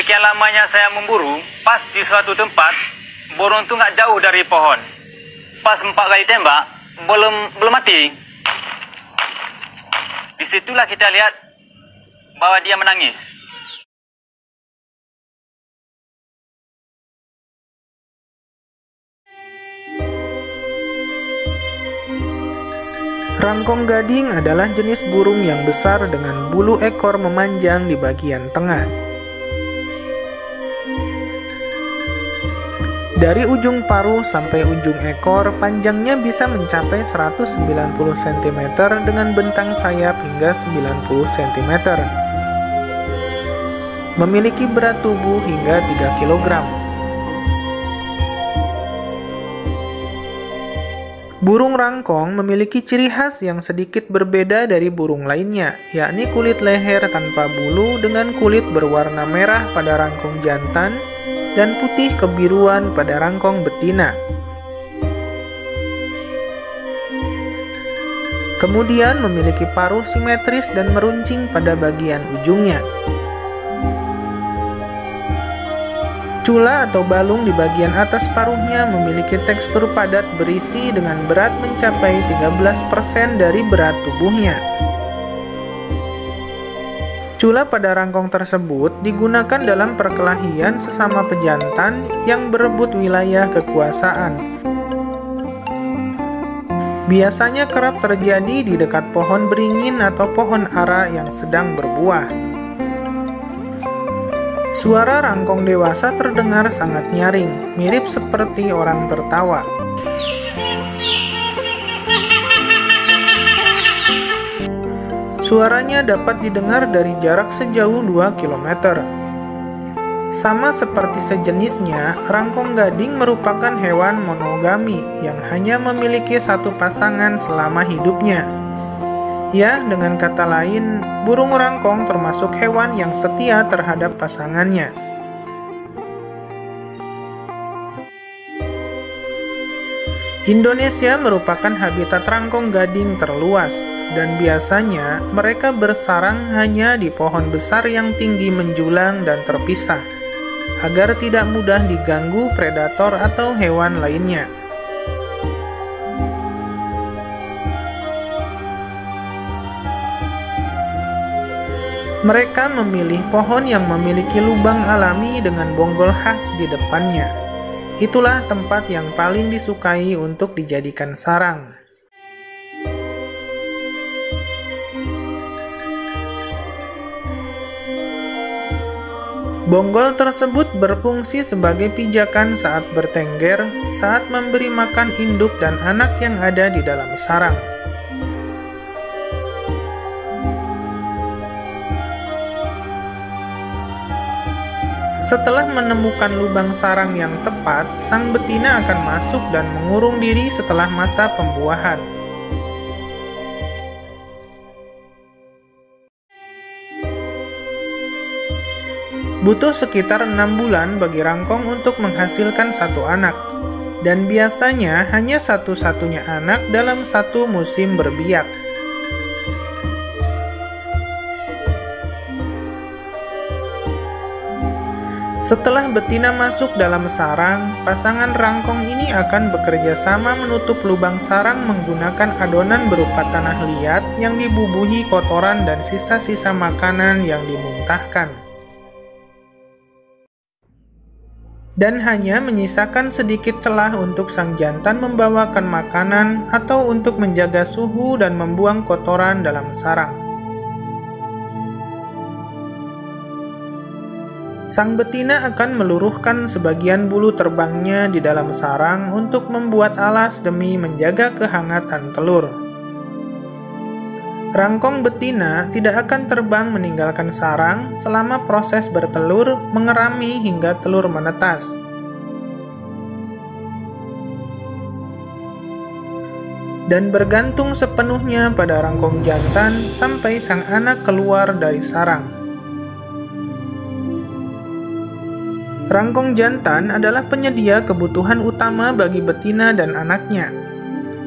sekian lamanya saya memburu, pas di suatu tempat, burung itu nggak jauh dari pohon. Pas 4 kali tembak, belum mati. Disitulah kita lihat bahwa dia menangis. Rangkong gading adalah jenis burung yang besar dengan bulu ekor memanjang di bagian tengah. Dari ujung paruh sampai ujung ekor, panjangnya bisa mencapai 190 cm dengan bentang sayap hingga 90 cm. Memiliki berat tubuh hingga 3 kg. Burung rangkong memiliki ciri khas yang sedikit berbeda dari burung lainnya, yakni kulit leher tanpa bulu dengan kulit berwarna merah pada rangkong jantan dan putih kebiruan pada rangkong betina. Kemudian memiliki paruh simetris dan meruncing pada bagian ujungnya. Cula atau balung di bagian atas paruhnya memiliki tekstur padat berisi dengan berat mencapai 13% dari berat tubuhnya. Cula pada rangkong tersebut digunakan dalam perkelahian sesama pejantan yang berebut wilayah kekuasaan. Biasanya kerap terjadi di dekat pohon beringin atau pohon ara yang sedang berbuah. Suara rangkong dewasa terdengar sangat nyaring, mirip seperti orang tertawa. Suaranya dapat didengar dari jarak sejauh 2 km. Sama seperti sejenisnya, rangkong gading merupakan hewan monogami yang hanya memiliki satu pasangan selama hidupnya. Ya, dengan kata lain, burung rangkong termasuk hewan yang setia terhadap pasangannya. Indonesia merupakan habitat rangkong gading terluas, dan biasanya mereka bersarang hanya di pohon besar yang tinggi menjulang dan terpisah, agar tidak mudah diganggu predator atau hewan lainnya. Mereka memilih pohon yang memiliki lubang alami dengan bonggol khas di depannya. Itulah tempat yang paling disukai untuk dijadikan sarang. Bonggol tersebut berfungsi sebagai pijakan saat bertengger, saat memberi makan induk dan anak yang ada di dalam sarang. Setelah menemukan lubang sarang yang tepat, sang betina akan masuk dan mengurung diri setelah masa pembuahan. Butuh sekitar 6 bulan bagi rangkong untuk menghasilkan satu anak, dan biasanya hanya satu-satunya anak dalam satu musim berbiak. Setelah betina masuk dalam sarang, pasangan rangkong ini akan bekerja sama menutup lubang sarang menggunakan adonan berupa tanah liat yang dibubuhi kotoran dan sisa-sisa makanan yang dimuntahkan. Dan hanya menyisakan sedikit celah untuk sang jantan membawakan makanan atau untuk menjaga suhu dan membuang kotoran dalam sarang. Sang betina akan meluruhkan sebagian bulu terbangnya di dalam sarang untuk membuat alas demi menjaga kehangatan telur. Rangkong betina tidak akan terbang meninggalkan sarang selama proses bertelur mengerami hingga telur menetas. Dan bergantung sepenuhnya pada rangkong jantan sampai sang anak keluar dari sarang. Rangkong jantan adalah penyedia kebutuhan utama bagi betina dan anaknya.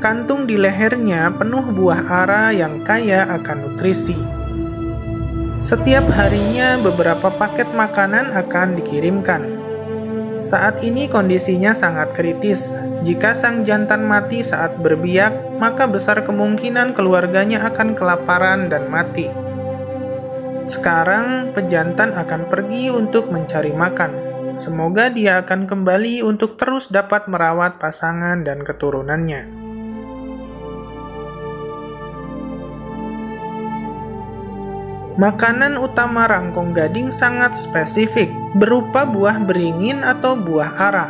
Kantung di lehernya penuh buah ara yang kaya akan nutrisi. Setiap harinya beberapa paket makanan akan dikirimkan. Saat ini kondisinya sangat kritis. Jika sang jantan mati saat berbiak, maka besar kemungkinan keluarganya akan kelaparan dan mati. Sekarang pejantan akan pergi untuk mencari makan. Semoga dia akan kembali untuk terus dapat merawat pasangan dan keturunannya. Makanan utama rangkong gading sangat spesifik, berupa buah beringin atau buah ara.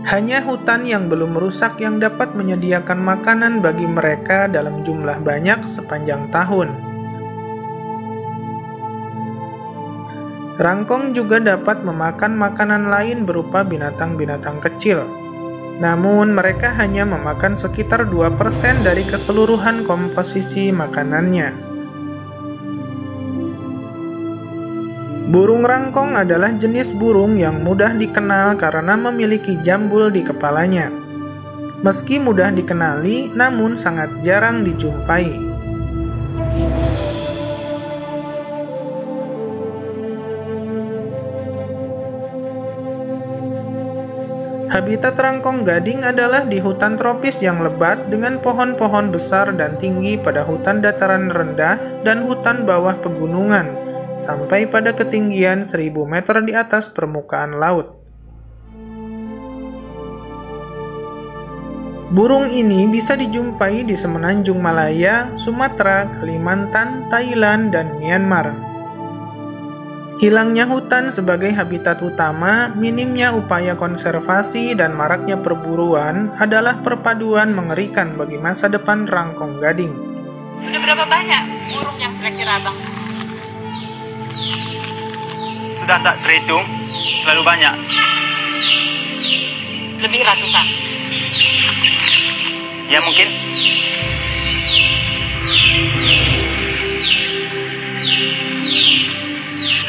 Hanya hutan yang belum rusak yang dapat menyediakan makanan bagi mereka dalam jumlah banyak sepanjang tahun. Rangkong juga dapat memakan makanan lain berupa binatang-binatang kecil. Namun, mereka hanya memakan sekitar 2% dari keseluruhan komposisi makanannya. Burung rangkong adalah jenis burung yang mudah dikenal karena memiliki jambul di kepalanya. Meski mudah dikenali, namun sangat jarang dijumpai. Habitat rangkong gading adalah di hutan tropis yang lebat dengan pohon-pohon besar dan tinggi pada hutan dataran rendah dan hutan bawah pegunungan, sampai pada ketinggian 1000 meter di atas permukaan laut. Burung ini bisa dijumpai di semenanjung Malaya, Sumatera, Kalimantan, Thailand, dan Myanmar. Hilangnya hutan sebagai habitat utama, minimnya upaya konservasi, dan maraknya perburuan adalah perpaduan mengerikan bagi masa depan rangkong gading. Sudah berapa banyak burung yang kira-kira Abang? Sudah tak terhitung, terlalu banyak. Lebih ratusan. Ya mungkin.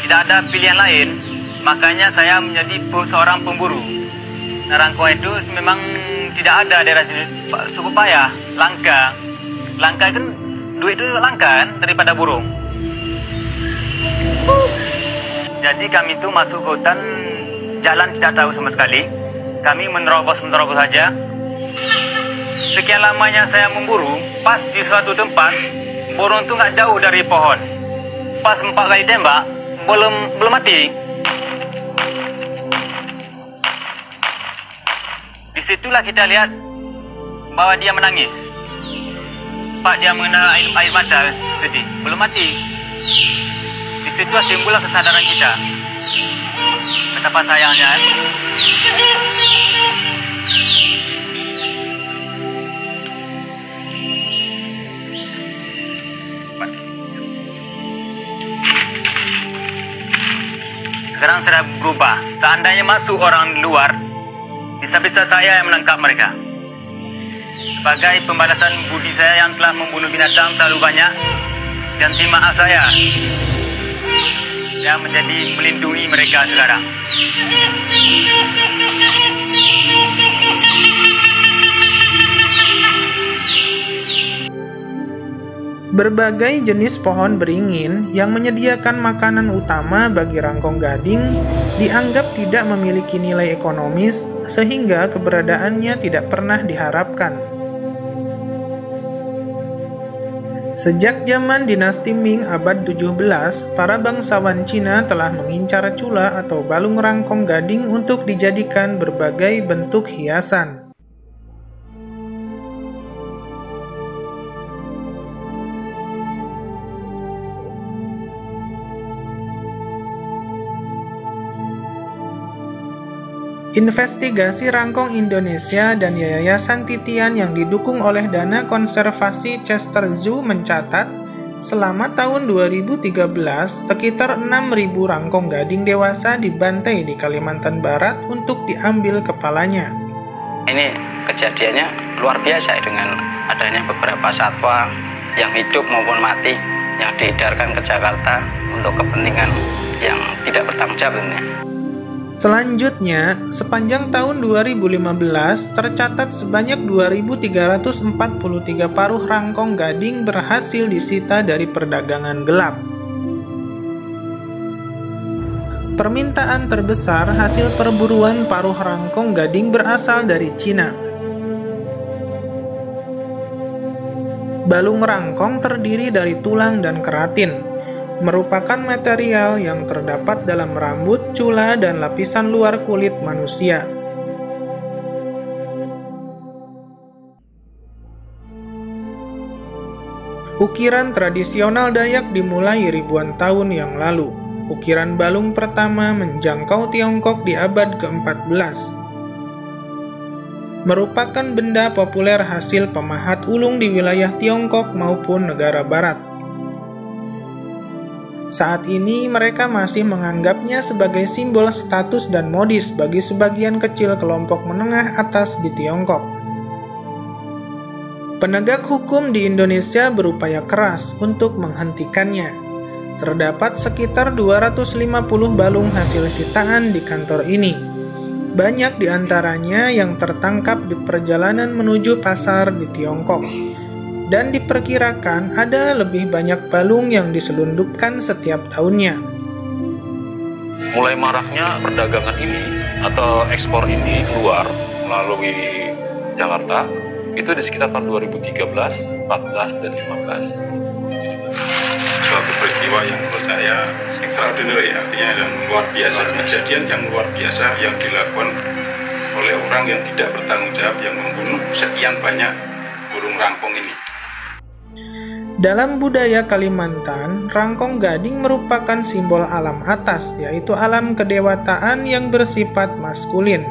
Tidak ada pilihan lain, makanya saya menjadi seorang pemburu. Rangkong itu memang tidak ada daerah sini, cukup payah, langka. Langka kan, duit itu langka kan daripada burung. Jadi kami itu masuk ke hutan, jalan tidak tahu sama sekali. Kami menerobos saja. Sekian lamanya saya memburu, pas di suatu tempat, burung itu nggak jauh dari pohon. Pas 4 kali tembak, belum mati. Disitulah kita lihat bahwa dia menangis. Pak, dia mengenal air mata, sedih, belum mati. Disitulah timbullah kesadaran kita. Betapa sayangnya. Sekarang sudah berubah. Seandainya masuk orang luar, bisa-bisa saya yang menangkap mereka. Sebagai pembalasan budi saya yang telah membunuh binatang terlalu banyak, dan maaf saya yang menjadi melindungi mereka sekarang. Berbagai jenis pohon beringin yang menyediakan makanan utama bagi rangkong gading dianggap tidak memiliki nilai ekonomis sehingga keberadaannya tidak pernah diharapkan. Sejak zaman dinasti Ming abad 17, para bangsawan Cina telah mengincar cula atau balung rangkong gading untuk dijadikan berbagai bentuk hiasan. Investigasi Rangkong Indonesia dan Yayasan Titian yang didukung oleh dana konservasi Chester Zoo mencatat, selama tahun 2013, sekitar 6.000 rangkong gading dewasa dibantai di Kalimantan Barat untuk diambil kepalanya. Ini kejadiannya luar biasa dengan adanya beberapa satwa yang hidup maupun mati yang diedarkan ke Jakarta untuk kepentingan yang tidak bertanggung jawab ini. Selanjutnya, sepanjang tahun 2015 tercatat sebanyak 2.343 paruh rangkong gading berhasil disita dari perdagangan gelap. Permintaan terbesar hasil perburuan paruh rangkong gading berasal dari Cina. Balung rangkong terdiri dari tulang dan keratin, merupakan material yang terdapat dalam rambut, cula, dan lapisan luar kulit manusia. Ukiran tradisional Dayak dimulai ribuan tahun yang lalu. Ukiran balung pertama menjangkau Tiongkok di abad ke-14. Merupakan benda populer hasil pemahat ulung di wilayah Tiongkok maupun negara barat. Saat ini mereka masih menganggapnya sebagai simbol status dan modis bagi sebagian kecil kelompok menengah atas di Tiongkok. Penegak hukum di Indonesia berupaya keras untuk menghentikannya. Terdapat sekitar 250 balung hasil sitaan di kantor ini. Banyak di antaranya yang tertangkap di perjalanan menuju pasar di Tiongkok. Dan diperkirakan ada lebih banyak balung yang diselundupkan setiap tahunnya. Mulai maraknya perdagangan ini atau ekspor ini keluar melalui Jakarta itu di sekitar tahun 2013, 14, dan 15. Suatu peristiwa yang menurut saya extraordinary, artinya yang luar biasa, kejadian yang luar biasa yang dilakukan oleh orang yang tidak bertanggung jawab yang membunuh sekian banyak burung rangkong ini. Dalam budaya Kalimantan, rangkong gading merupakan simbol alam atas, yaitu alam kedewataan yang bersifat maskulin.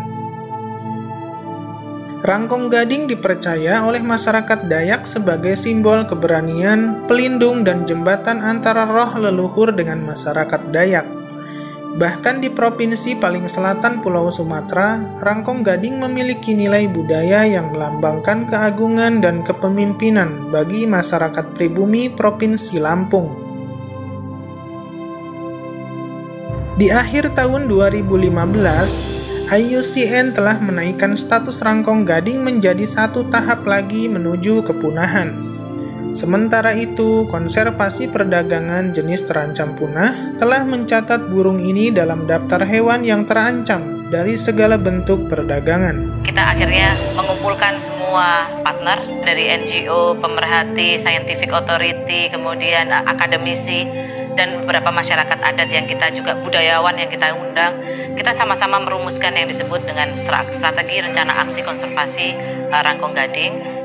Rangkong gading dipercaya oleh masyarakat Dayak sebagai simbol keberanian, pelindung, dan jembatan antara roh leluhur dengan masyarakat Dayak. Bahkan di provinsi paling selatan Pulau Sumatera, rangkong gading memiliki nilai budaya yang melambangkan keagungan dan kepemimpinan bagi masyarakat pribumi Provinsi Lampung. Di akhir tahun 2015, IUCN telah menaikkan status rangkong gading menjadi satu tahap lagi menuju kepunahan. Sementara itu, konservasi perdagangan jenis terancam punah telah mencatat burung ini dalam daftar hewan yang terancam dari segala bentuk perdagangan. Kita akhirnya mengumpulkan semua partner dari NGO, pemerhati, scientific authority, kemudian akademisi, dan beberapa masyarakat adat yang kita juga budayawan yang kita undang. Kita sama-sama merumuskan yang disebut dengan strategi rencana aksi konservasi rangkong gading.